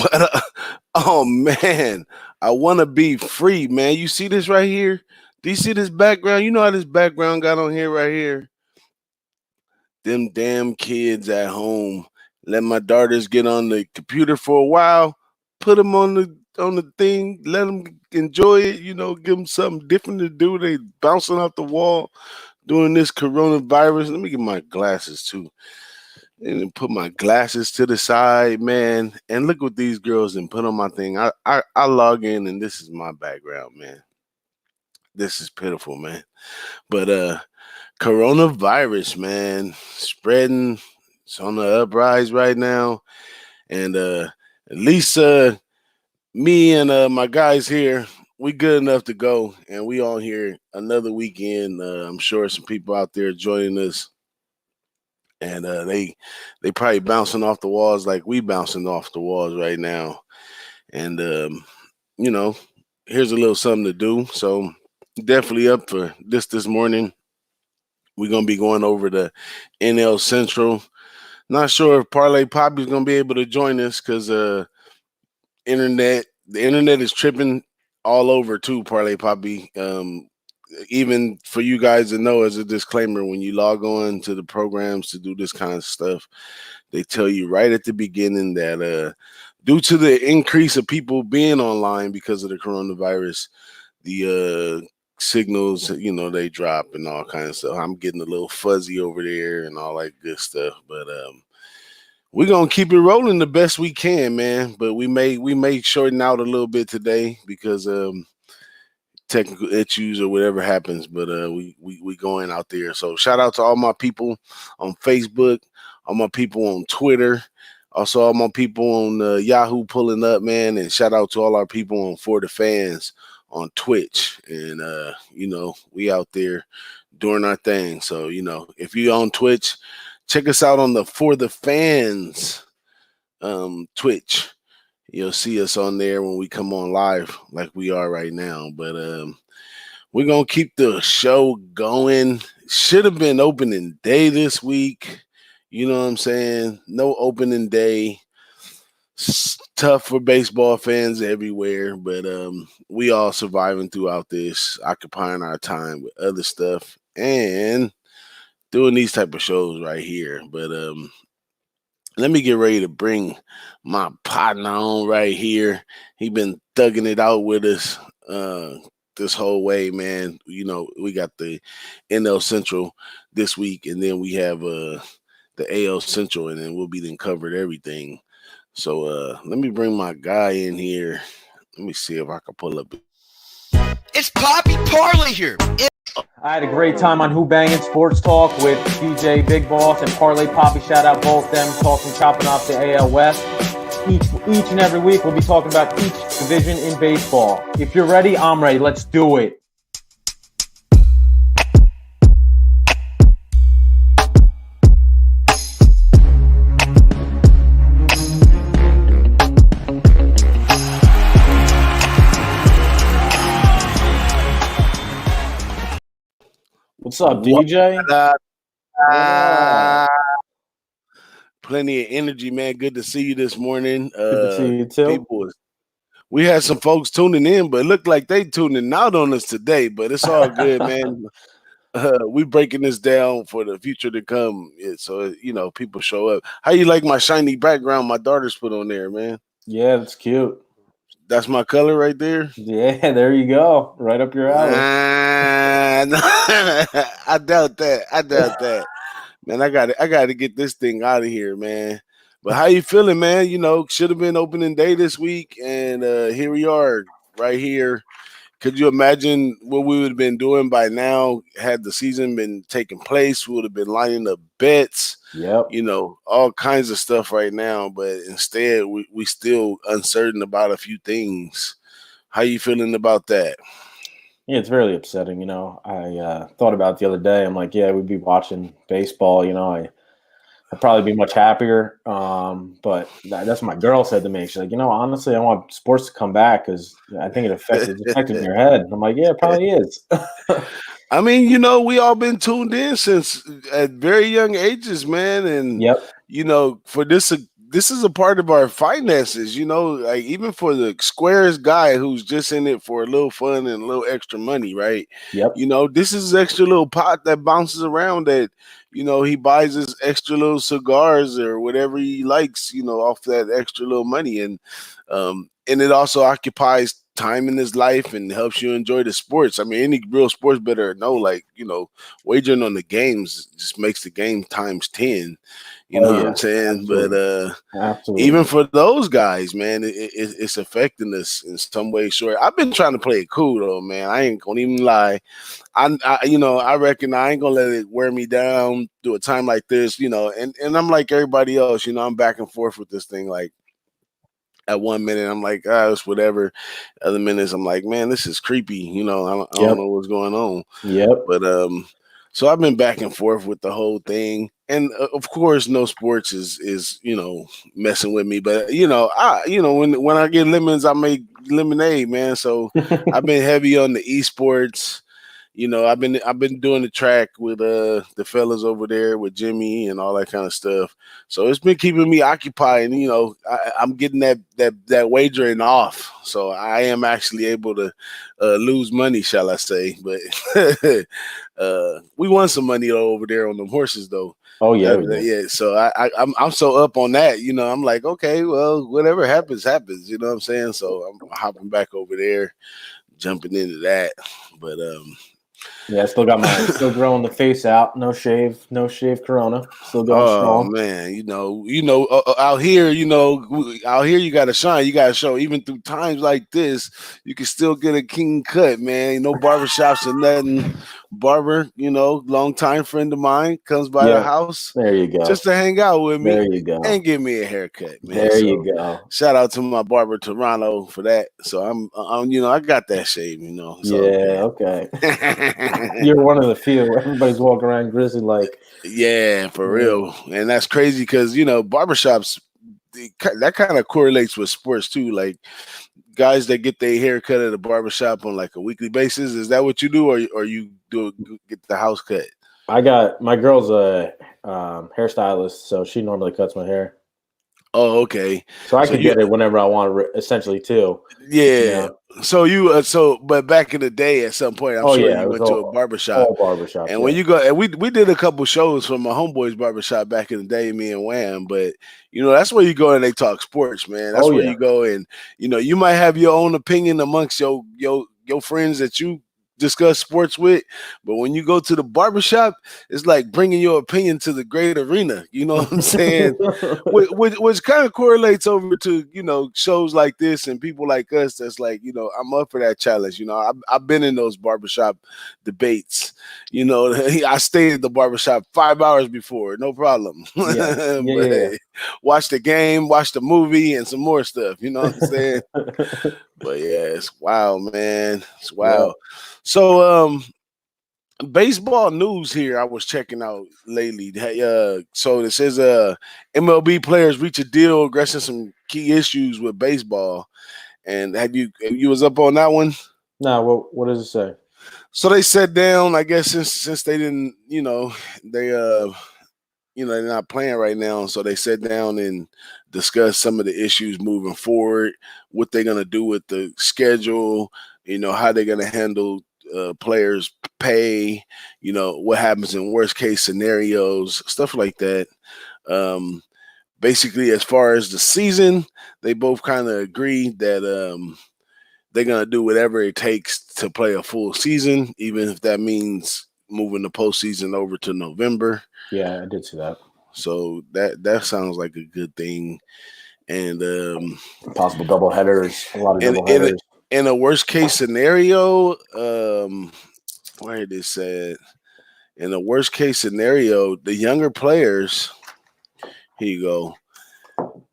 But oh man, I want to be free, man. You see this right here? Do you see this background? You know how this background got on here right here? Them damn kids at home. Let my daughters get on the computer for a while. Put them on the thing. Let them enjoy it. Give them something different to do. They bouncing off the wall during this coronavirus. Let me get my glasses too. And put my glasses to the side, man. And look what these girls and put on my thing. I log in and this is my background, man. This is pitiful, man. But coronavirus, man, spreading. It's on the uprise right now. And at least me and my guys here, we good enough to go. And we on here another weekend. I'm sure some people out there joining us. And they probably bouncing off the walls like we bouncing off the walls right now. And, here's a little something to do. So definitely up for this morning. We're going to be going over the NL Central. Not sure if Parlay Papi is going to be able to join us because the internet is tripping all over too, Parlay Papi. Even for you guys to know, as a disclaimer, when you log on to the programs to do this kind of stuff, they tell you right at the beginning that due to the increase of people being online because of the coronavirus, the signals, they drop and all kinds of stuff. I'm getting a little fuzzy over there and all that good stuff, but we're gonna keep it rolling the best we can, man. But we may shorten out a little bit today because technical issues or whatever happens, but we going out there. So shout out to all my people on Facebook, all my people on Twitter, also all my people on Yahoo pulling up, man, and shout out to all our people on For the Fans on Twitch. And we out there doing our thing. So if you're on Twitch, check us out on the For the Fans Twitch. You'll see us on there when we come on live like we are right now. But we're going to keep the show going. Should have been opening day this week. You know what I'm saying? No opening day. It's tough for baseball fans everywhere. But we all surviving throughout this, occupying our time with other stuff and doing these type of shows right here. But let me get ready to bring my partner on right here. He been thugging it out with us this whole way, man. We got the NL Central this week, and then we have the AL Central, and then we'll be then covered everything. So let me bring my guy in here. Let me see if I can pull up. It's Papi Parlay here. I had a great time on Who-Bangin Sports Talk with DJ Bigboss and Parlay Papi. Shout out both them, chopping off the AL West. Each and every week we'll be talking about each division in baseball. If you're ready, I'm ready. Let's do it. What's up, DJ? Plenty of energy, man. Good to see you this morning. Good to see you too. We had some folks tuning in, but it looked like they tuning out on us today. But it's all good, man. We breaking this down for the future to come. So people show up. How you like my shiny background my daughter's put on there, man? Yeah, that's cute. That's my color right there. Yeah, there you go. Right up your alley. I doubt that. Man, I got to get this thing out of here, man. But how you feeling, man? Should have been opening day this week, and here we are, right here. Could you imagine what we would have been doing by now had the season been taking place? We would have been lining up bets. Yep. All kinds of stuff right now. But instead, we still uncertain about a few things. How you feeling about that? Yeah, it's really upsetting. I thought about it the other day. I'm like, yeah, we'd be watching baseball. I'd probably be much happier. But that's what my girl said to me. She's like, honestly, I want sports to come back because I think it's affected your head. And I'm like, yeah, it probably is. I mean, we all been tuned in since at very young ages, man. And, yep. For this this is a part of our finances, like even for the squares guy who's just in it for a little fun and a little extra money, right? Yep. This is extra little pot that bounces around that, he buys his extra little cigars or whatever he likes, off that extra little money. And it also occupies time in his life and helps you enjoy the sports. I mean, any real sports better know, like, wagering on the games just makes the game times 10. You know what I'm saying? Absolutely. But Absolutely. even for those guys, man, it's affecting us in some way. Sure, I've been trying to play it cool though, man. I ain't gonna even lie. I reckon I ain't gonna let it wear me down through a time like this. And I'm like everybody else. I'm back and forth with this thing. Like at 1 minute, I'm like, it's whatever. Other minutes, I'm like, man, this is creepy. I don't know what's going on. Yep. But so I've been back and forth with the whole thing, and of course, no sports is messing with me. But when I get lemons, I make lemonade, man. So I've been heavy on the esports. I've been doing the track with the fellas over there with Jimmy and all that kind of stuff. So it's been keeping me occupied. And, I'm getting that wagering off. So I am actually able to lose money, shall I say? But we won some money over there on the horses, though. Oh yeah, yeah. So I'm so up on that. I'm like, okay, well, whatever happens, happens. You know what I'm saying? So I'm hopping back over there, jumping into that. But yeah, still growing the face out. No shave Corona. Still going strong. Man, out here, out here you got to shine. You got to show. Even through times like this, you can still get a king cut, man. No barbershops or nothing. Barber, long time friend of mine comes by the house. There you go. Just to hang out with me. There you go. And give me a haircut, man. There you go. Shout out to my barber Toronto for that. So I'm I got that shave, So, okay. You're one of the few. Everybody's walking around grizzly like. Yeah, for real. And that's crazy because, barbershops, that kind of correlates with sports too. Like guys that get their hair cut at a barbershop on like a weekly basis. Is that what you do, or you get the house cut? My girl's a hairstylist, so she normally cuts my hair. Oh, okay. So I could get it whenever I want, essentially, too. Yeah. So but back in the day, at some point, I'm sure you went to a barbershop. And when you go, and we did a couple shows from my homeboy's barbershop back in the day, me and Wham. But that's where you go and they talk sports, man. That's where you go, and you might have your own opinion amongst your friends that you discuss sports with, but when you go to the barbershop, it's like bringing your opinion to the great arena. You know what I'm saying? which kind of correlates over to shows like this and people like us. That's like I'm up for that challenge. I've been in those barbershop debates. I stayed at the barbershop 5 hours before, no problem. Watch the game, watch the movie, and some more stuff. You know what I'm saying? But yeah, it's wild, man. It's wild. Yeah. So, baseball news here I was checking out lately. So it says MLB players reach a deal addressing some key issues with baseball. And you was up on that one? No, what does it say? So they sat down, I guess since they didn't, they're not playing right now. So they sat down and discussed some of the issues moving forward, what they're going to do with the schedule, how they're going to handle players' pay, what happens in worst case scenarios, stuff like that. Basically, as far as the season, they both kind of agreed that they're going to do whatever it takes to play a full season, even if that means moving the postseason over to November. Yeah, I did see that. So that sounds like a good thing. And possible double headers, a lot of double headers. In a worst case scenario, where did it say? In a worst case scenario, the younger players, here you go.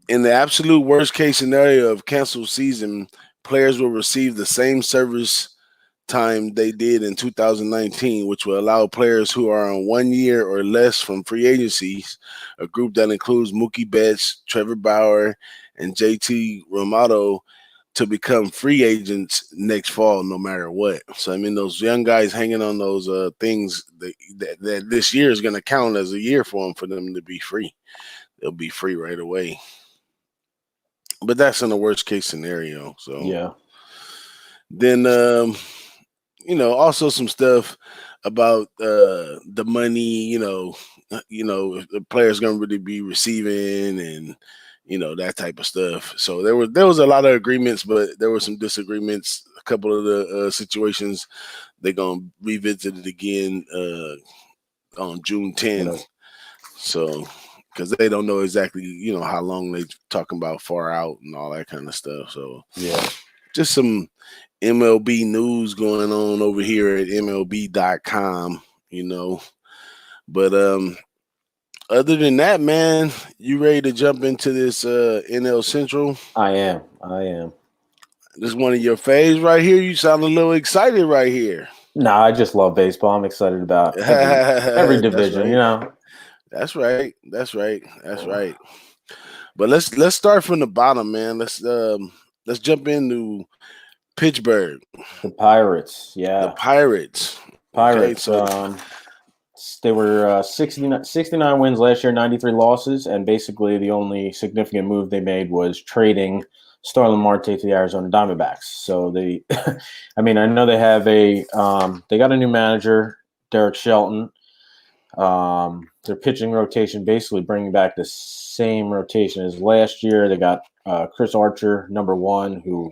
In the absolute worst case scenario of canceled season, players will receive the same service time they did in 2019, which will allow players who are on 1 year or less from free agencies, a group that includes Mookie Betts, Trevor Bauer, and JT Realmuto, to become free agents next fall, no matter what. So, I mean, those young guys hanging on those things that this year is going to count as a year for them to be free. They'll be free right away. but that's in the worst case scenario. So Yeah. then, also some stuff about the money. If the player's gonna really be receiving and that type of stuff. So there was a lot of agreements, but there were some disagreements. A couple of the situations they're gonna revisit it again on June 10th. So because they don't know exactly how long they're talking about far out and all that kind of stuff. So Yeah. just some MLB news going on over here at MLB.com. But other than that, man, you ready to jump into this NL Central? I am. This is one of your faves right here. You sound a little excited right here. No, I just love baseball. I'm excited about every That's division, right. That's right. But let's start from the bottom, man. Let's jump into Pittsburgh. The Pirates, The yeah. Pirates. Pirates. Okay, so They were 69 wins last year, 93 losses, and basically the only significant move they made was trading Starlin Marte to the Arizona Diamondbacks. So they, I know they have they got a new manager, Derek Shelton. Their pitching rotation basically bringing back the same rotation as last year. They got Chris Archer, number one, who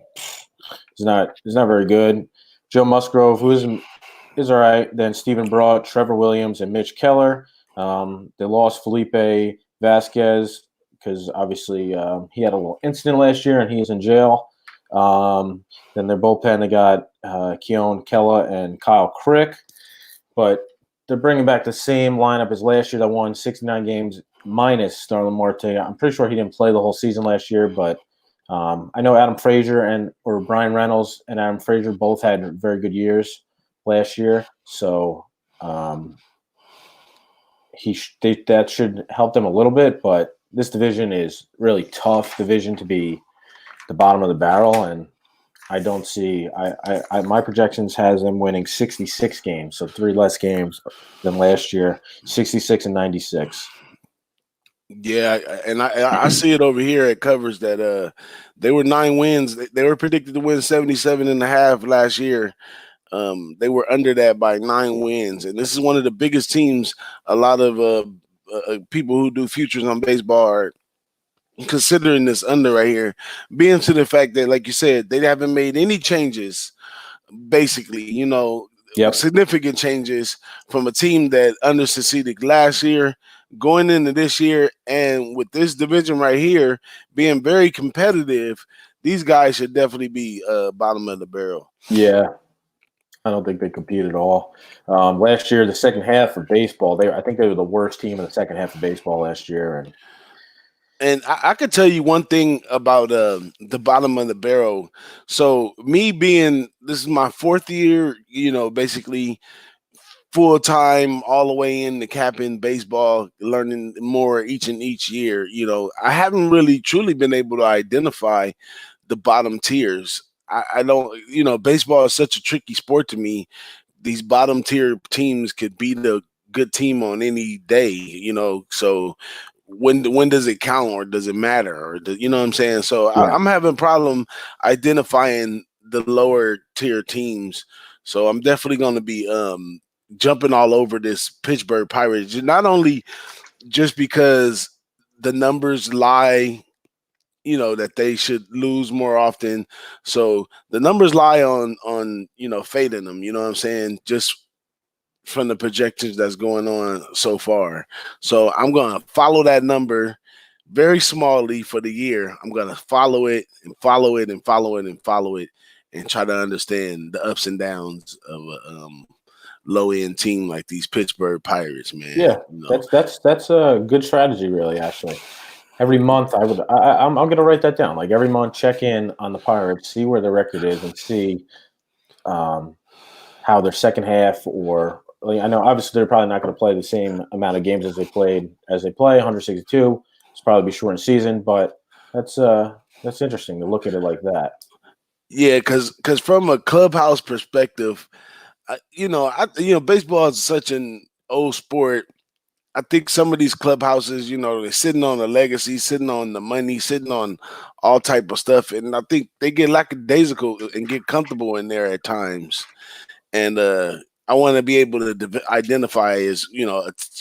is not very good. Joe Musgrove, who is all right. Then Stephen Brault, Trevor Williams, and Mitch Keller. They lost Felipe Vasquez because obviously he had a little incident last year and he's in jail. Then their bullpen, they got Keon Kella and Kyle Crick. But they're bringing back the same lineup as last year that won 69 games minus Starlin Marte. I'm pretty sure he didn't play the whole season last year, but I know Adam Frazier or Brian Reynolds and Adam Frazier both had very good years last year. So that should help them a little bit, but this division is really tough division to be the bottom of the barrel, and I don't see my projections has them winning 66 games, so 3 less games than last year, 66 and 96. Yeah, and I see it over here at covers that they were 9 wins. They were predicted to win 77.5 last year. They were under that by 9 wins, and this is one of the biggest teams. A lot of people who do futures on baseball are considering this under right here, being to the fact that, like you said, they haven't made any changes, basically, significant changes from a team that under succeeded last year, going into this year, and with this division right here being very competitive, these guys should definitely be bottom of the barrel. Yeah. I don't think they compete at all. Last year, the second half of baseball, I think they were the worst team in the second half of baseball last year. And I could tell you one thing about the bottom of the barrel. So me being, this is my 4th year, basically full time, all the way into capping baseball, learning more each year. I haven't really truly been able to identify the bottom tiers. I don't, baseball is such a tricky sport to me. These bottom tier teams could beat a good team on any day, so when does it count, or does it matter, or you know what I'm saying? So Yeah. I'm having a problem identifying the lower tier teams. So I'm definitely going to be jumping all over this Pittsburgh Pirates, not only just because the numbers lie, that they should lose more often. So the numbers lie on fading them, you know what I'm saying? Just from the projections that's going on so far. So I'm going to follow that number very smallly for the year. I'm going to follow it and follow it and follow it and follow it and try to understand the ups and downs of a low-end team like these Pittsburgh Pirates, man. Yeah, that's a good strategy, really, actually. Every month I'm going to write that down. Like every month, check in on the Pirates, see where the record is, and see how their second half, or I know obviously they're probably not going to play the same amount of games as they play 162. It's probably be shortened season, but that's interesting to look at it like that. Yeah, because from a clubhouse perspective, baseball is such an old sport. I think some of these clubhouses, they're sitting on the legacy, sitting on the money, sitting on all type of stuff, and I think they get lackadaisical and get comfortable in there at times. And I want to be able to identify as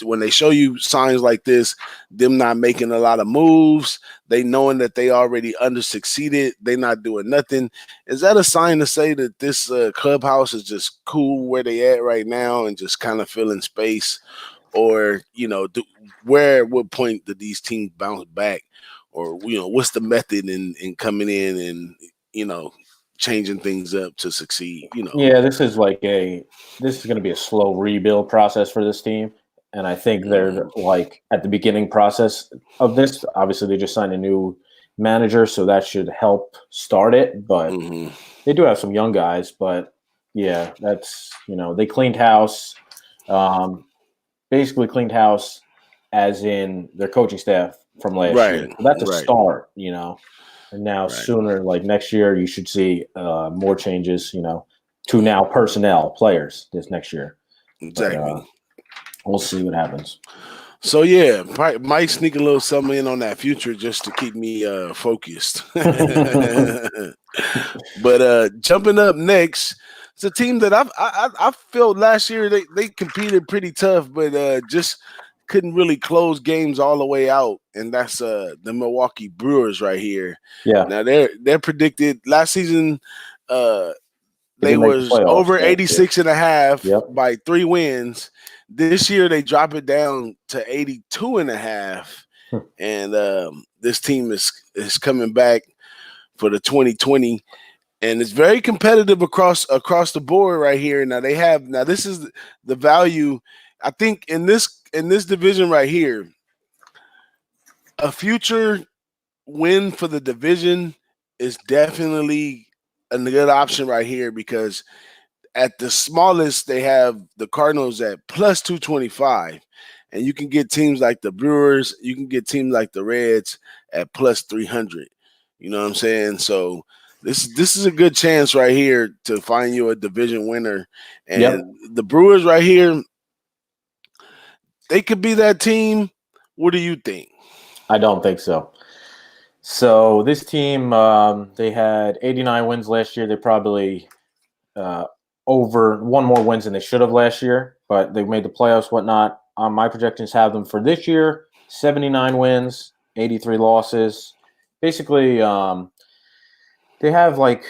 when they show you signs like this, them not making a lot of moves, they knowing that they already under succeeded, they not doing nothing. Is that a sign to say that this clubhouse is just cool where they at right now and just kind of filling space? Or where at what point do these teams bounce back? Or what's the method in coming in and changing things up to succeed? Yeah, this is going to be a slow rebuild process for this team, and I think they're like at the beginning process of this. Obviously, they just signed a new manager, so that should help start it. But they do have some young guys. But yeah, that's they cleaned house. Basically cleaned house as in their coaching staff from last year. So that's a start, And now sooner, like next year, you should see more changes, to now personnel players this next year. Exactly. But, we'll see what happens. So, yeah, might sneak a little something in on that future just to keep me focused. But jumping up next, it's a team that I felt last year they competed pretty tough, but just couldn't really close games all the way out, and that's the Milwaukee Brewers right here. Yeah. Now they're predicted last season. They was over 86 and a half by 3 wins. This year they drop it down to 82 and a half, and this team is coming back for the 2020. And it's very competitive across the board right here. Now this is the value. I think in this division right here, a future win for the division is definitely a good option right here, because at the smallest they have the Cardinals at plus 225, and you can get teams like the Brewers, you can get teams like the Reds at plus 300. You know what I'm saying? So this is a good chance right here to find you a division winner. And the Brewers right here, they could be that team. What do you think? I don't think so. So this team, they had 89 wins last year. They probably over one more wins than they should have last year, but they made the playoffs, whatnot. My projections have them for this year, 79 wins, 83 losses. Basically, they have like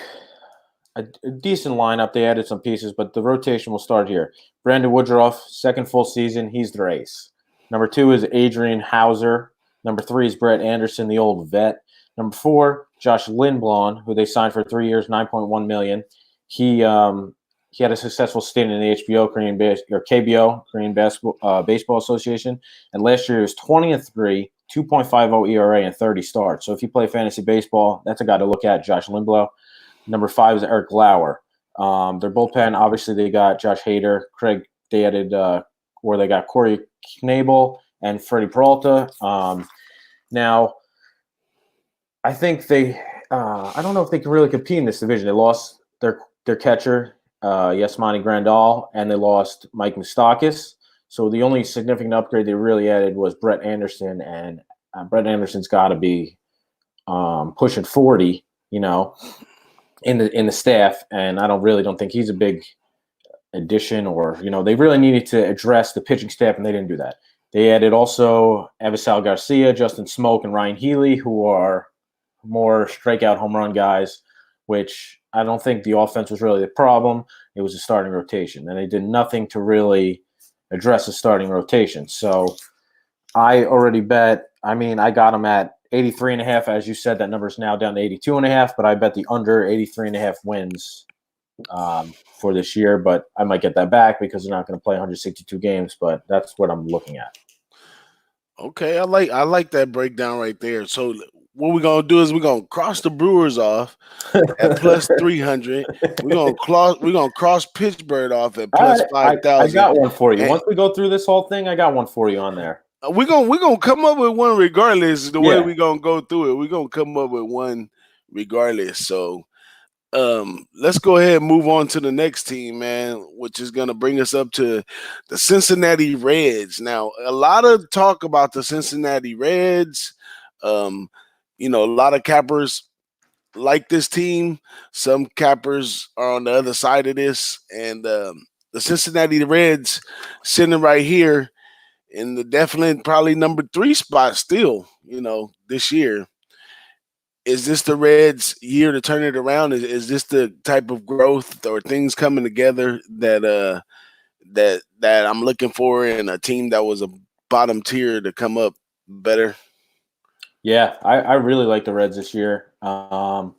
a decent lineup. They added some pieces, but the rotation will start here. Brandon Woodruff, second full season, he's their ace. Number 2 is Adrian Hauser. Number 3 is Brett Anderson, the old vet. Number 4, Josh Lindblom, who they signed for 3 years, $9.1 million. He had a successful stint in the KBO, Korean Baseball Association, and last year he was 20-3, 2.50 ERA, and 30 starts. So if you play fantasy baseball, that's a guy to look at. Josh Lindblom. Number 5 is Eric Lauer. Their bullpen, obviously, they got Josh Hader. They added, they got Corey Knebel and Freddie Peralta. Now, I think I don't know if they can really compete in this division. They lost their catcher, Yasmani Grandal, and they lost Mike Moustakas. So the only significant upgrade they really added was Brett Anderson, and Brett Anderson's got to be pushing 40, in the staff, and I don't think he's a big addition, or they really needed to address the pitching staff, and they didn't do that. They added also Avisal Garcia, Justin Smoke, and Ryan Healy, who are more strikeout home run guys, which I don't think the offense was really the problem. It was a starting rotation, and they did nothing to really address the starting rotation. So I already bet. I got them at 83.5. As you said, that number is now down to 82.5, but I bet the under 83.5 wins for this year. But I might get that back because they're not going to play 162 games, but that's what I'm looking at. Okay, I like that breakdown right there. So what we're gonna do is we're gonna cross the Brewers off at plus 300. We're gonna cross Pittsburgh off at plus 5,000. I got one for you. Once we go through this whole thing, I got one for you on there. We're gonna come up with one regardless. The way we're gonna go through it, we're gonna come up with one regardless. So Let's go ahead and move on to the next team, man, which is going to bring us up to the Cincinnati Reds. Now, a lot of talk about the Cincinnati Reds. Um, a lot of cappers like this team. Some cappers are on the other side of this, and the Cincinnati Reds sitting right here in the definite probably number 3 spot still. This year. Is this the Reds' year to turn it around? Is this the type of growth or things coming together that I'm looking for in a team that was a bottom tier to come up better? Yeah, I really like the Reds this year. We'll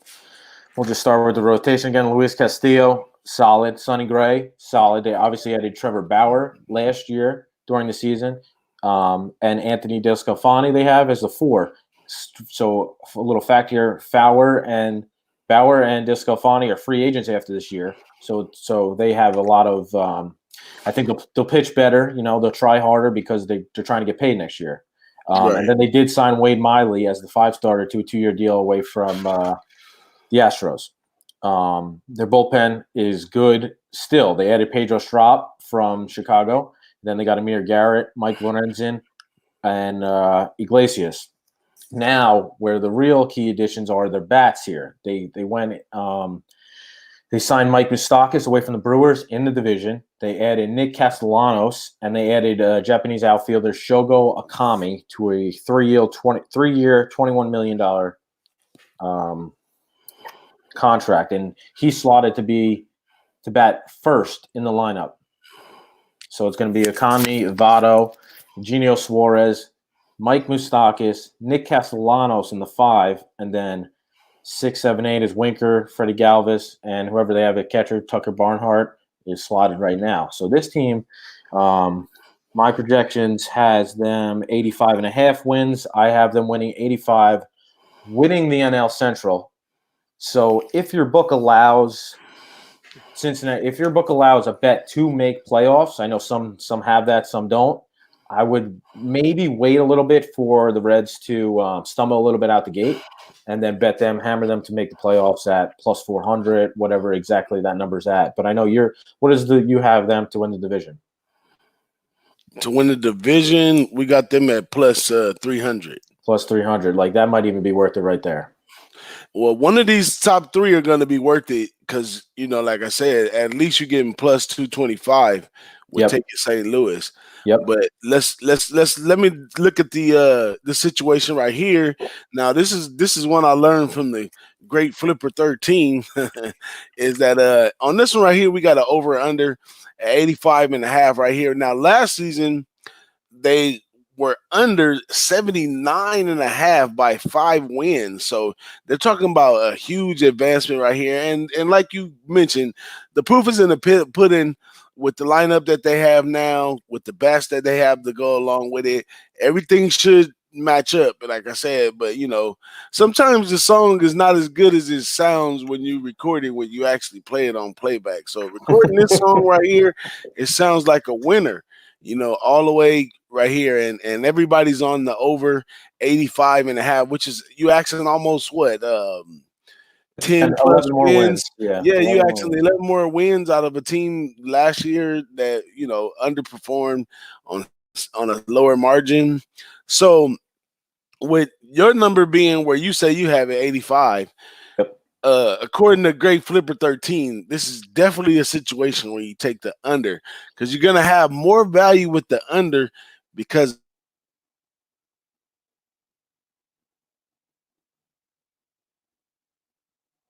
just start with the rotation again. Luis Castillo, solid. Sonny Gray, solid. They obviously added Trevor Bauer last year during the season. And Anthony DeSclafani they have as the 4. So a little fact here, Bauer and DeSclafani are free agents after this year. So they have a lot of I think they'll pitch better. They'll try harder because they're trying to get paid next year. Right. And then they did sign Wade Miley as the 5-starter to a 2-year deal away from the Astros. Their bullpen is good still. They added Pedro Strop from Chicago. Then they got Amir Garrett, Mike Lorenzen, and Iglesias. Now, where the real key additions are their bats here. They went they signed Mike Moustakas away from the Brewers in the division. They added Nick Castellanos, and they added Japanese outfielder Shogo Akami to a 3-year, $21 million contract. And he's slotted to bat first in the lineup. So it's going to be Akami, Votto, Eugenio Suarez, Mike Moustakas, Nick Castellanos in the 5, and then 6, 7, 8 is Winker, Freddie Galvis, and whoever they have at catcher, Tucker Barnhart, is slotted right now. So this team, my projections has them 85.5 wins. I have them winning 85, winning the NL Central. So if your book allows Cincinnati, if your book allows a bet to make playoffs, I know some have that, some don't. I would maybe wait a little bit for the Reds to stumble a little bit out the gate, and then bet them, hammer them to make the playoffs at plus 400, whatever exactly that number's at. But I know you have them to win the division. To win the division, we got them at plus 300. Plus 300, like that might even be worth it right there. Well, one of these top 3 are going to be worth it because, like I said, at least you're getting plus 225 with taking St. Louis. Yep. But let me look at the situation right here. Now, this is one I learned from the great Flipper 13 is that on this one right here, we got an over under at 85.5 right here. Now, last season, they were under 79.5 by 5 wins. So they're talking about a huge advancement right here. And like you mentioned, the proof is in the pudding with the lineup that they have now, with the bats that they have to go along with it. Everything should match up, like I said. But, sometimes the song is not as good as it sounds when you record it, when you actually play it on playback. So recording this song right here, it sounds like a winner, all the way right here. And everybody's on the over 85.5, which is you actually almost what? 10 plus more wins. Yeah, you actually 11 more wins out of a team last year that underperformed on a lower margin. So with your number being where you say you have it 85, according to Great Flipper 13, this is definitely a situation where you take the under because you're gonna have more value with the under because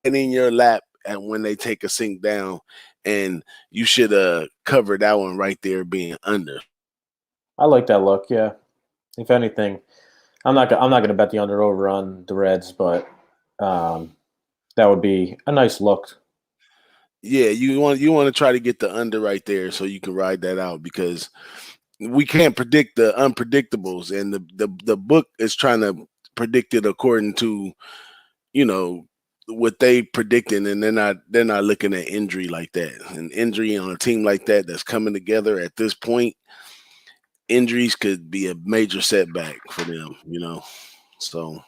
in your lap and when they take a sink down, and you should cover that one right there being under. I like that look. Yeah, if anything, I'm not going to bet the under over on the Reds, but that would be a nice look. Yeah, you want to try to get the under right there so you can ride that out because we can't predict the unpredictables, and the book is trying to predict it according to what they predicting, and they're not looking at injury like that. An injury on a team like that that's coming together at this point, injuries could be a major setback for them, So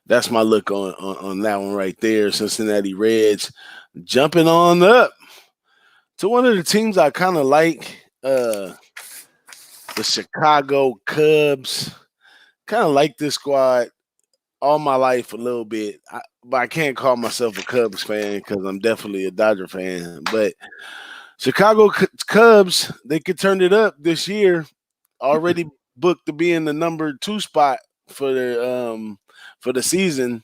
that's my look on that one right there. Cincinnati Reds jumping on up to one of the teams I kind of like, the Chicago Cubs. Kind of like this squad all my life a little bit, but I can't call myself a Cubs fan because I'm definitely a Dodger fan. But Chicago Cubs, they could turn it up this year. Already booked to be in the number 2 spot for the season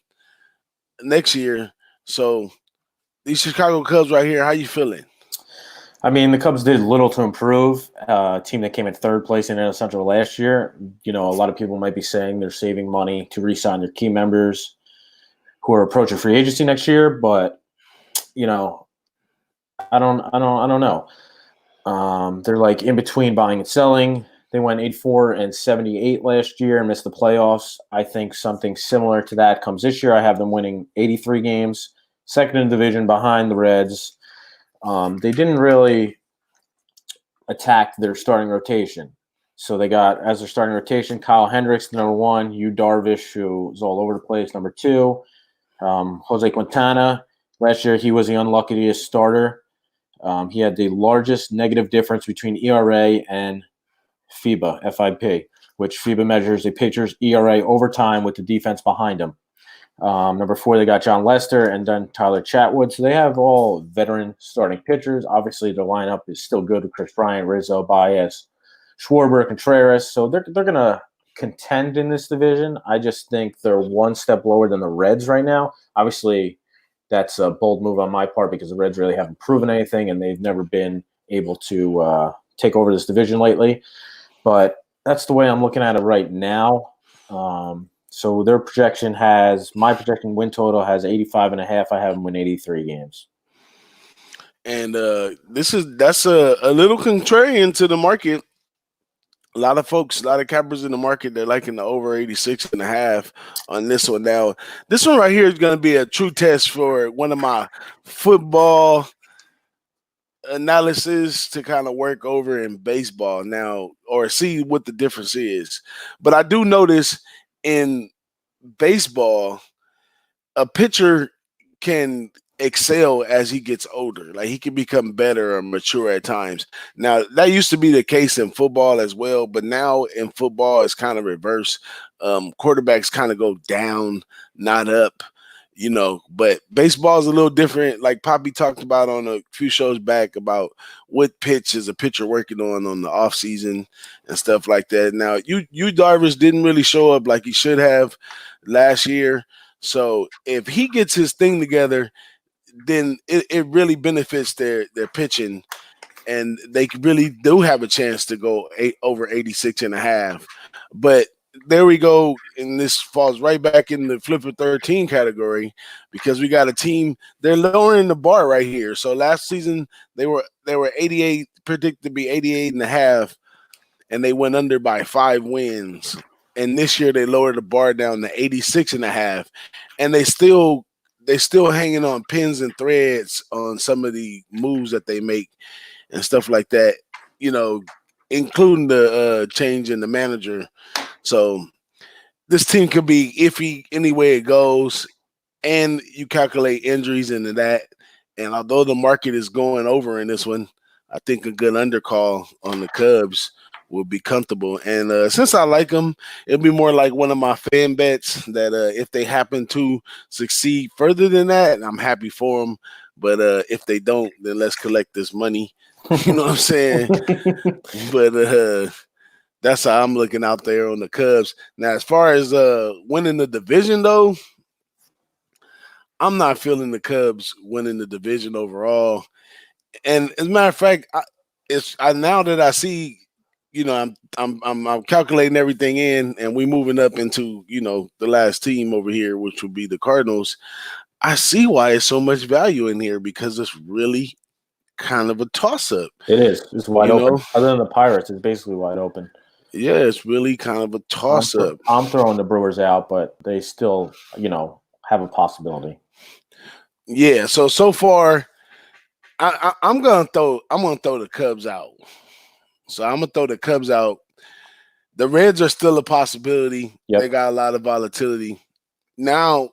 next year. So these Chicago Cubs right here, how you feeling? I mean, the Cubs did little to improve. A team that came in third place in NL Central last year. You know, a lot of people might be saying they're saving money to re-sign their key members who are approaching free agency next year, but you know, I don't know. They're like in between buying and selling. They went 84-78 last year and missed the playoffs. I think something similar to that comes this year. I have them winning 83 games, second in the division behind the Reds. They didn't really attack their starting rotation. So they got, as their starting rotation, Kyle Hendricks, number 1, Yu Darvish, who's all over the place, number 2, Jose Quintana. Last year, he was the unluckiest starter. He had the largest negative difference between ERA and FIP, which FIBA measures a pitcher's ERA over time with the defense behind him. Number 4, they got John Lester and then Tyler Chatwood. So they have all veteran starting pitchers. Obviously, the lineup is still good with Chris Bryant, Rizzo, Baez, Schwarber, Contreras. So they're going to contend in this division. I just think they're one step lower than the Reds right now. Obviously, that's a bold move on my part because the Reds really haven't proven anything and they've never been able to take over this division lately. But that's the way I'm looking at it right now. So their projection my projection win total has 85.5. I have them win 83 games. And that's a little contrarian to the market. A lot of folks, a lot of cappers in the market, they're liking the over 86.5 on this one. Now, this one right here is going to be a true test for one of my football analysis to kind of work over in baseball now or see what the difference is. But I do notice in baseball, a pitcher can excel as he gets older. Like he can become better or mature at times. Now, that used to be the case in football as well, but now in football, it's kind of reverse. Quarterbacks kind of go down, not up. But baseball is a little different. Like Papi talked about on a few shows back about what pitch is a pitcher working on the off season and stuff like that. Now, Yu Darvish didn't really show up like he should have last year. So if he gets his thing together, then it really benefits their pitching, and they really do have a chance to go over 86.5. But there we go, and this falls right back in the flip of 13 category because we got a team, they're lowering the bar right here. So last season they were 88, predicted to be 88.5, and they went under by 5 wins. And this year they lowered the bar down to 86.5, and they still hanging on pins and threads on some of the moves that they make and stuff like that, including the change in the manager. So this team could be iffy any way it goes, and you calculate injuries into that. And although the market is going over in this one, I think a good undercall on the Cubs will be comfortable. And since I like them, it'll be more like one of my fan bets that if they happen to succeed further than that, I'm happy for them. But if they don't, then let's collect this money. You know what I'm saying? But that's how I'm looking out there on the Cubs. Now, as far as winning the division, though, I'm not feeling the Cubs winning the division overall. And as a matter of fact, now that I see, I'm calculating everything in, and we moving up into the last team over here, which would be the Cardinals. I see why it's so much value in here because it's really kind of a toss-up. It is. It's wide open. Other than the Pirates, it's basically wide open. Yeah, it's really kind of a toss-up. I'm throwing the Brewers out, but they still, have a possibility. Yeah. So far, I'm gonna throw the Cubs out. So I'm gonna throw the Cubs out. The Reds are still a possibility. Yep. They got a lot of volatility. now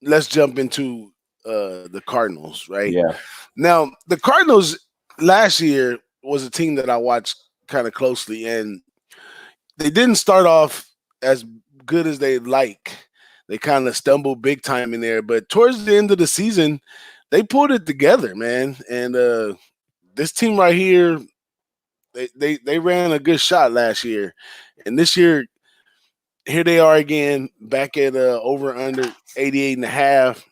let's jump into the Cardinals, right? Yeah. Now, the Cardinals last year was a team that I watched kind of closely, and they didn't start off as good as they like. They kind of stumbled big time in there, but towards the end of the season, they pulled it together, man. And this team right here, they ran a good shot last year, and this year here they are again back at over under 88 and a half.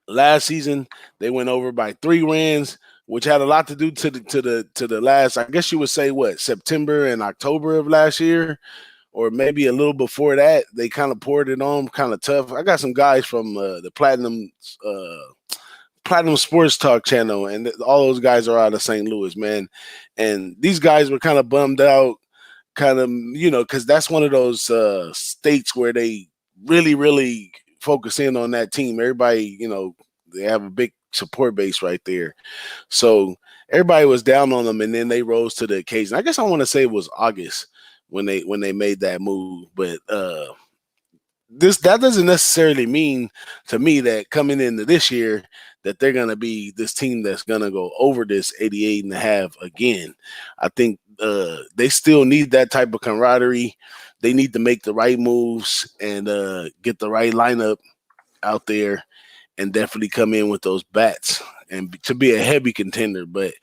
Last season they went over by 3 wins, which had a lot to do to the last, I guess you would say, what, September and October of last year, or maybe a little before that. They kind of poured it on kind of tough. I got some guys from the Platinum Sports Talk channel, and all those guys are out of St. Louis, man. And these guys were kind of bummed out, kind of, because that's one of those states where they really, really focus in on that team. Everybody, they have a big support base right there. So everybody was down on them, and then they rose to the occasion. I guess I want to say it was August when they made that move, but that doesn't necessarily mean to me that coming into this year that they're going to be this team that's going to go over this 88 and a half again. I think they still need that type of camaraderie. They need to make the right moves and get the right lineup out there and definitely come in with those bats and to be a heavy contender. But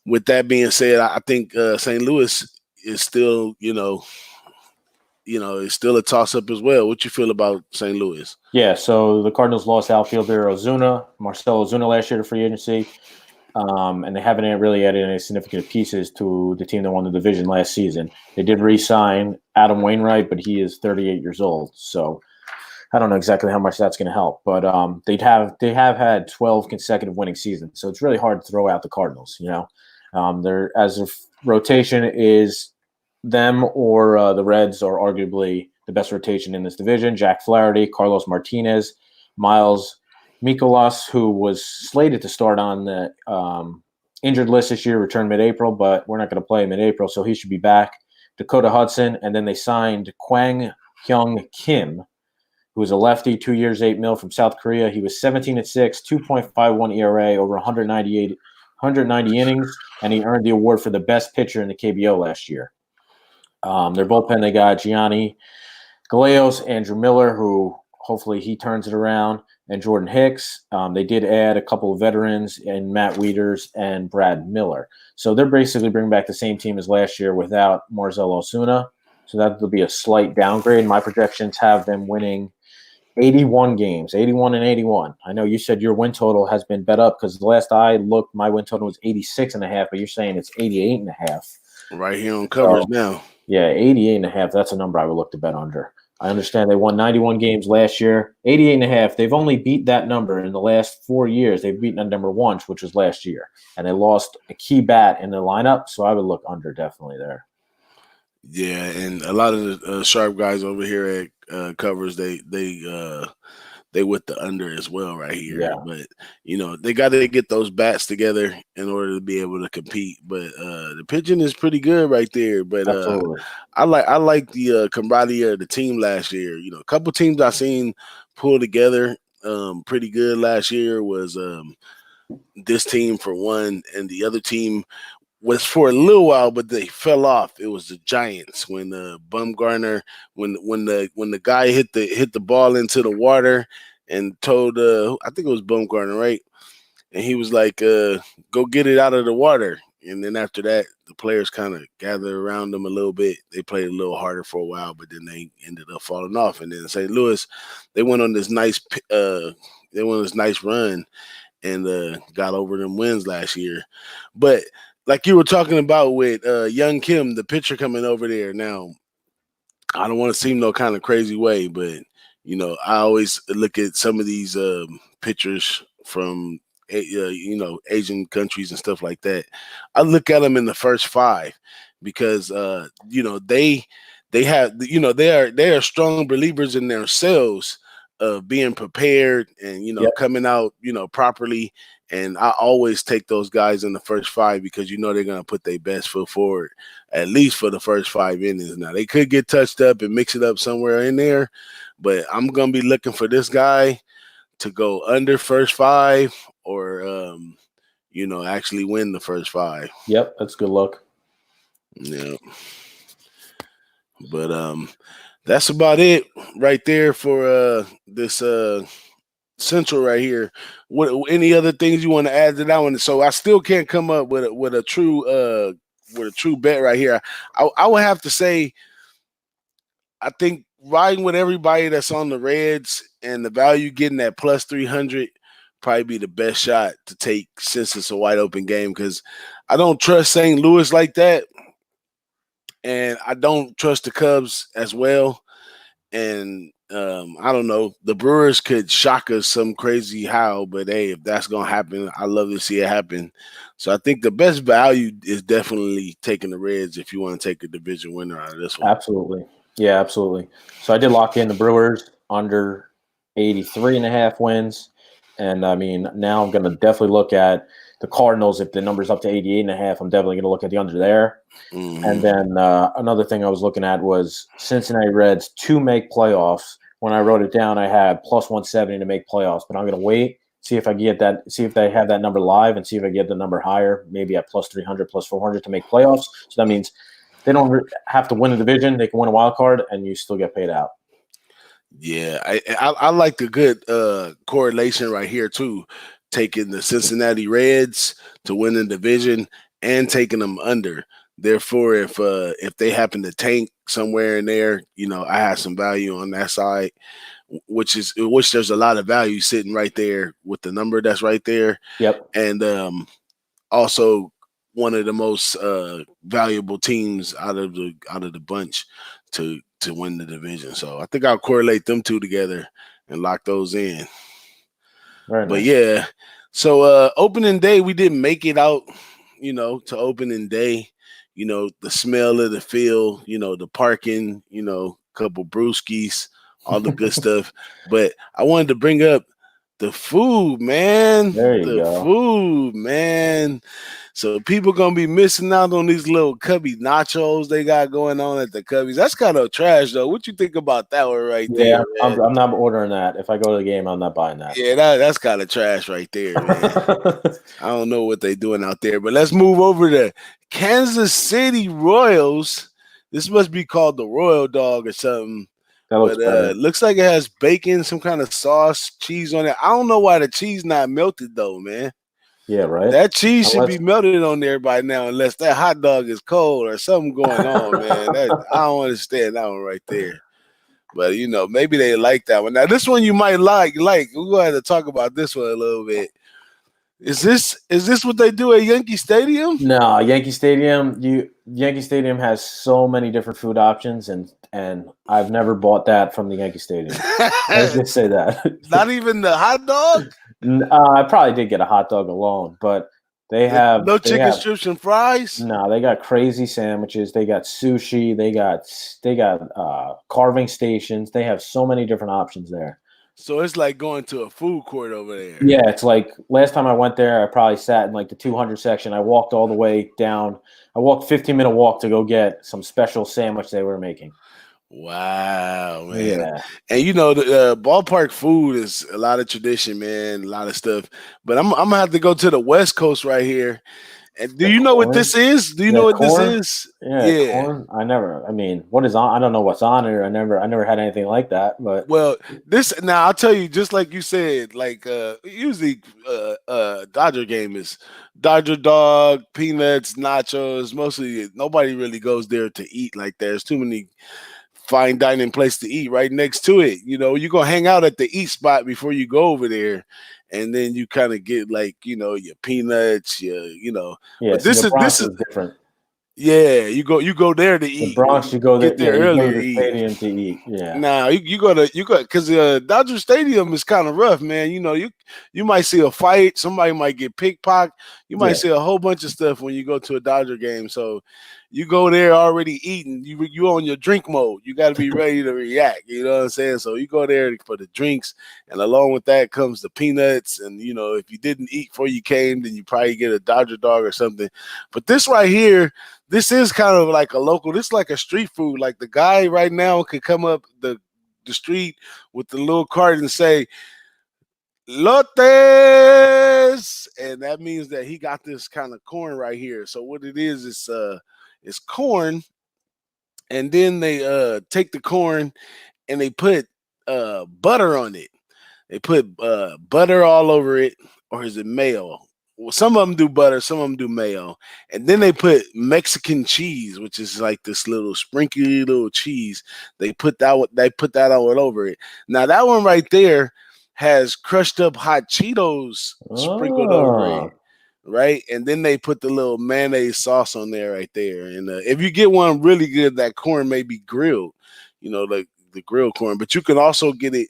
with that being said, I think St. Louis is still, it's still a toss-up as well. What you feel about St. Louis? Yeah, so the Cardinals lost outfielder Marcell Ozuna last year to free agency, and they haven't really added any significant pieces to the team that won the division last season. They did re-sign Adam Wainwright, but he is 38 years old, so I don't know exactly how much that's going to help. But they have had 12 consecutive winning seasons, so it's really hard to throw out the Cardinals. They're, as a rotation, is them or the Reds are arguably the best rotation in this division. Jack Flaherty, Carlos Martinez, Miles Mikolas, who was slated to start on the injured list this year, returned mid-April, but we're not going to play him mid-April, so he should be back. Dakota Hudson, and then they signed Kwang Hyung Kim, who was a lefty, 2 years, $8 million from South Korea. He was 17-6, 2.51 ERA over 190 innings, and he earned the award for the best pitcher in the KBO last year. Their bullpen, they got Gianni Gallegos, Andrew Miller, who hopefully he turns it around, and Jordan Hicks. They did add a couple of veterans in Matt Wieters and Brad Miller. So they're basically bringing back the same team as last year without Marcell Ozuna. So that will be a slight downgrade. My projections have them winning 81 games, 81 and 81. I know you said your win total has been bet up because the last I looked, my win total was 86.5, but you're saying it's 88.5. Right here on covers now. Yeah, 88.5. That's a number I would look to bet under. I understand they won 91 games last year. 88.5. They've only beat that number in the last 4 years. They've beaten that number once, which was last year. And they lost a key bat in the lineup, so I would look under definitely there. Yeah, and a lot of the sharp guys over here at covers, they with the under as well right here. Yeah. But they got to get those bats together in order to be able to compete. But the pitching is pretty good right there. But I like the camaraderie of the team last year. A couple teams I seen pull together pretty good last year was this team for one, and the other team was for a little while, but they fell off. It was the Giants when Bumgarner, when the guy hit the ball into the water and told I think it was Bumgarner, right? And he was like, go get it out of the water. And then after that, the players kind of gathered around them a little bit. They played a little harder for a while, but then they ended up falling off. And then St. Louis, they went on this nice run and got over them wins last year. But like you were talking about with Young Kim, the pitcher coming over there now, I don't want to seem no kind of crazy way, but, I always look at some of these pitchers from, Asian countries and stuff like that. I look at them in the first 5 because, they are strong believers in themselves of being prepared and, coming out, properly. And I always take those guys in the first 5 because they're going to put their best foot forward, at least for the first 5 innings. Now, they could get touched up and mix it up somewhere in there, But I'm gonna be looking for this guy to go under first five or actually win the first five. Yep, that's good luck. Yeah. But that's about it right there for this Central right here. What any other things you want to add to that one? So I still can't come up with a true bet right here. I would have to say I think riding with everybody that's on the Reds and the value getting that plus 300 probably be the best shot to take since it's a wide open game, because I don't trust St. Louis like that. And I don't trust the Cubs as well. And I don't know. The Brewers could shock us some crazy how, but hey, if that's going to happen, I love to see it happen. So I think the best value is definitely taking the Reds if you want to take a division winner out of this one. Absolutely. Yeah, absolutely. So I did lock in the Brewers under 83.5 wins. And, I mean, now I'm going to definitely look at the Cardinals. If the number's up to 88.5, I'm definitely going to look at the under there. Mm-hmm. And then another thing I was looking at was Cincinnati Reds to make playoffs. When I wrote it down, I had plus 170 to make playoffs. But I'm going to wait, see if I get that, see if they have that number live, and see if I get the number higher, maybe at plus 300, plus 400 to make playoffs. So that means they don't have to win a division. They can win a wild card, and you still get paid out. Yeah, I like the good correlation right here too, taking the Cincinnati Reds to win the division and taking them under. Therefore, if they happen to tank somewhere in there, I have some value on that side, which there's a lot of value sitting right there with the number that's right there. Yep. And also one of the most valuable teams out of the bunch to win the division. So I think I'll correlate them two together and lock those in. Very but nice. yeah, so opening day, we didn't make it out, to opening day. The smell of the field, the parking, couple brewskis, all the good stuff. But I wanted to bring up the food, man. There you go. Food, man. So people gonna be missing out on these little cubby nachos they got going on at the Cubbies. That's kind of trash, though. What you think about that one right there? Yeah, I'm not ordering that. If I go to the game, I'm not buying that. Yeah, that's kind of trash right there, man. I don't know what they doing out there, but let's move over to Kansas City Royals. This must be called the Royal Dog or something. That looks better. Looks like it has bacon, some kind of sauce, cheese on it. I don't know why the cheese not melted though, man. Yeah, right. That cheese should be melted on there by now, unless that hot dog is cold or something going on, man. I don't understand that one right there. But maybe they like that one. Now this one you might like. We're gonna have to talk about this one a little bit. Is this what they do at Yankee Stadium? No, Yankee Stadium. Yankee Stadium has so many different food options, and I've never bought that from the Yankee Stadium. Let's just say that. Not even the hot dog? I probably did get a hot dog alone, but they have no chicken strips and fries. No, they got crazy sandwiches. They got sushi. They got carving stations. They have so many different options there. So it's like going to a food court over there. Yeah, it's like last time I went there, I probably sat in like the 200 section. I walked all the way down. I walked 15-minute walk to go get some special sandwich they were making. Wow, man. Yeah. And the ballpark food is a lot of tradition, man, a lot of stuff. But I'm gonna have to go to the West Coast right here. And do you know what this is? Do you know what this is? Yeah. Corn? What is on? I don't know what's on it. I never had anything like that. But I'll tell you, just like you said, like usually Dodger game is Dodger dog, peanuts, nachos. Mostly nobody really goes there to eat like that. There's too many fine dining place to eat right next to it. You're gonna hang out at the eat spot before you go over there. And then you kind of get like, your peanuts, Yeah, but this is different. Yeah, you go there to eat. The Bronx, you go there, get there early to the stadium to eat. Yeah. Nah, you go because Dodger Stadium is kind of rough, man. You might see a fight, somebody might get pickpocket. You might see a whole bunch of stuff when you go to a Dodger game. So you go there already eating. You on your drink mode. You got to be ready to react. You know what I'm saying? So you go there for the drinks, and along with that comes the peanuts. And if you didn't eat before you came, then you probably get a Dodger dog or something. But this right here, this is kind of like a local. This is like a street food. Like the guy right now could come up. The the street with the little cart and say, Lotes, and that means that he got this kind of corn right here. So what it is, it's corn, and then they take the corn and they put butter on it. They put butter all over it, or is it mayo? Well, some of them do butter, some of them do mayo, and then they put Mexican cheese, which is like this little sprinkly little cheese. They put that all over it. Now that one right there has crushed up hot Cheetos sprinkled over it, right? And then they put the little mayonnaise sauce on there right there. And if you get one really good, that corn may be grilled, like the grilled corn, but you can also get it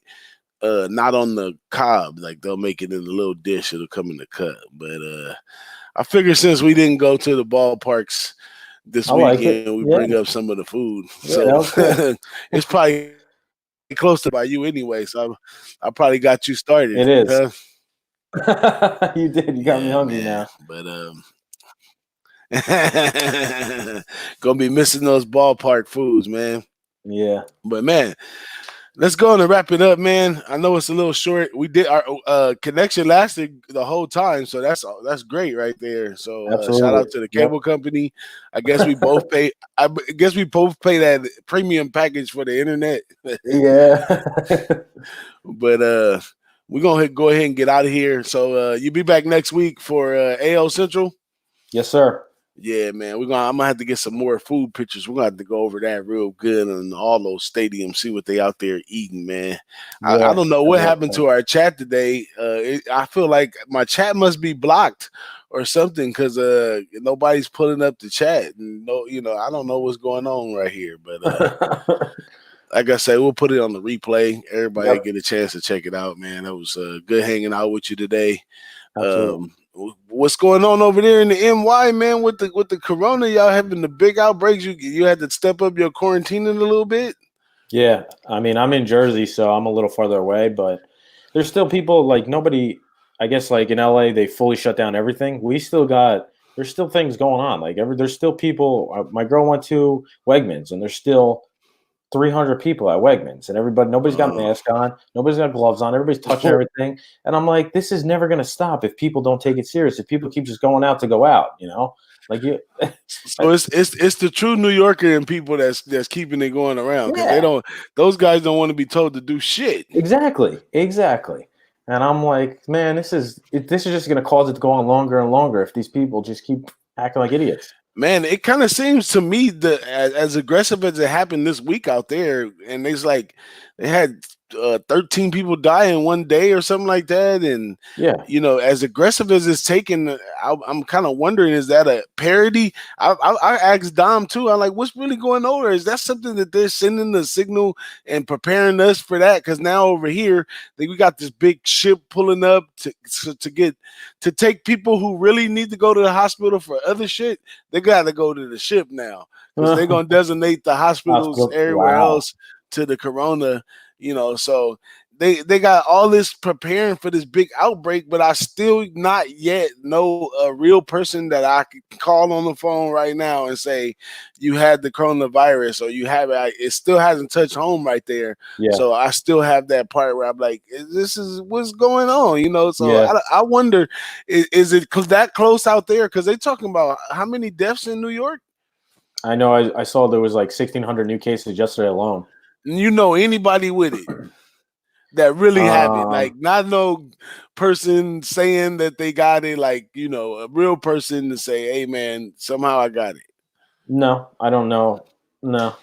not on the cob. Like they'll make it in a little dish. It'll come in the cup. But I figure since we didn't go to the ballparks this weekend, we bring up some of the food. Yeah, so it's probably close to by you anyway. So I probably got you started. It is. You did. You got me hungry now. But gonna be missing those ballpark foods, man. Yeah. But man, let's go on and wrap it up, man. I know it's a little short. We did our connection lasted the whole time, so that's great right there. So shout out to the cable company. I guess we both pay. I guess we both pay that premium package for the internet. Yeah. But we're gonna go ahead and get out of here. So you be back next week for AL Central. Yes, sir. Yeah, man. I'm gonna have to get some more food pictures. We're gonna have to go over that real good on all those stadiums, see what they out there eating, man. Yeah, I don't know what happened to our chat today. I feel like my chat must be blocked or something because nobody's pulling up the chat. And I don't know what's going on right here, but like I said, we'll put it on the replay. Everybody get a chance to check it out, man. It was good hanging out with you today. What's going on over there in the NY, man? With the corona, y'all having the big outbreaks. You had to step up your quarantining a little bit. Yeah, I mean, I'm in Jersey, so I'm a little farther away, but there's still people like nobody. I guess like in LA, they fully shut down everything. There's still things going on. Like there's still people. My girl went to Wegmans, and there's still 300 people at Wegmans, and nobody's got a mask on, nobody's got gloves on, everybody's touching everything, and I'm like, this is never going to stop if people don't take it serious. If people keep just going out to go out, like you. So it's the true New Yorker and people that's keeping it going around because those guys don't want to be told to do shit. Exactly. And I'm like, man, this is just going to cause it to go on longer and longer if these people just keep acting like idiots. Man, it kind of seems to me that as aggressive as it happened this week out there, and it's like they had 13 people die in one day or something like that. And, as aggressive as it's taken, I'm kind of wondering, is that a parody? I asked Dom, too. I'm like, what's really going on? Or is that something that they're sending the signal and preparing us for that? Because now over here, we got this big ship pulling up to take people who really need to go to the hospital for other shit. They got to go to the ship now because they're going to designate the hospitals everywhere else to the corona. So they got all this preparing for this big outbreak, but I still not yet know a real person that I could call on the phone right now and say you had the coronavirus or you have it. It still hasn't touched home right there. Yeah. So I still have that part where I'm like, this is what's going on, So I wonder, is it that close out there? Because they're talking about how many deaths in New York? I know. I saw there was like 1,600 new cases yesterday alone. Anybody with it that really have it, like not no person saying that they got it, like a real person to say, hey man, somehow I got it. No, I don't know. No,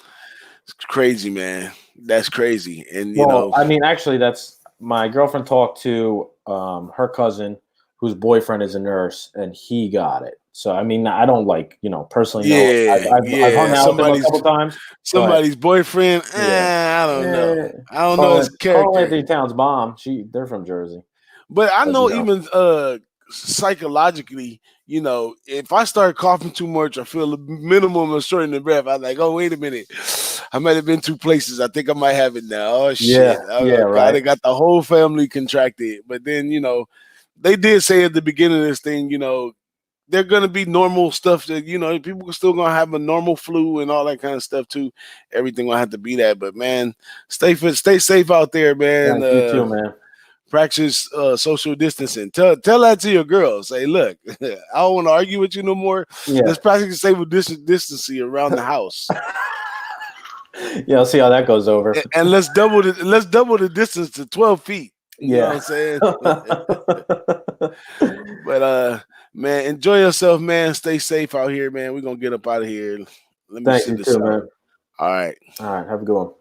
it's crazy, man. That's crazy. And I mean, actually, that's my girlfriend talked to her cousin whose boyfriend is a nurse, and he got it. So, I mean, I don't personally know. I've hung out with him a couple times. Somebody's boyfriend, I don't know. I don't know his character. Carl Anthony Towns' mom, they're from Jersey. But I know even psychologically, if I start coughing too much or feel a minimum of shortness of breath, I'm like, oh, wait a minute. I might have been 2 places. I think I might have it now. Oh, shit. Right. I got the whole family contracted. But then, they did say at the beginning of this thing, they're gonna be normal stuff that people are still gonna have a normal flu and all that kind of stuff too. Everything will have to be that, but man, stay fit, stay safe out there, man. Yeah, you too, man. Practice social distancing. Tell that to your girls. Say, look, I don't want to argue with you no more. Yeah. Let's practice safe distancing around the house. Yeah, I'll see how that goes over. And let's double the distance to 12 feet. You know what I'm saying? But man, enjoy yourself, man. Stay safe out here, man. We're gonna get up out of here. Let me Thanks, see you this too, out. man. All right. All right, have a good one.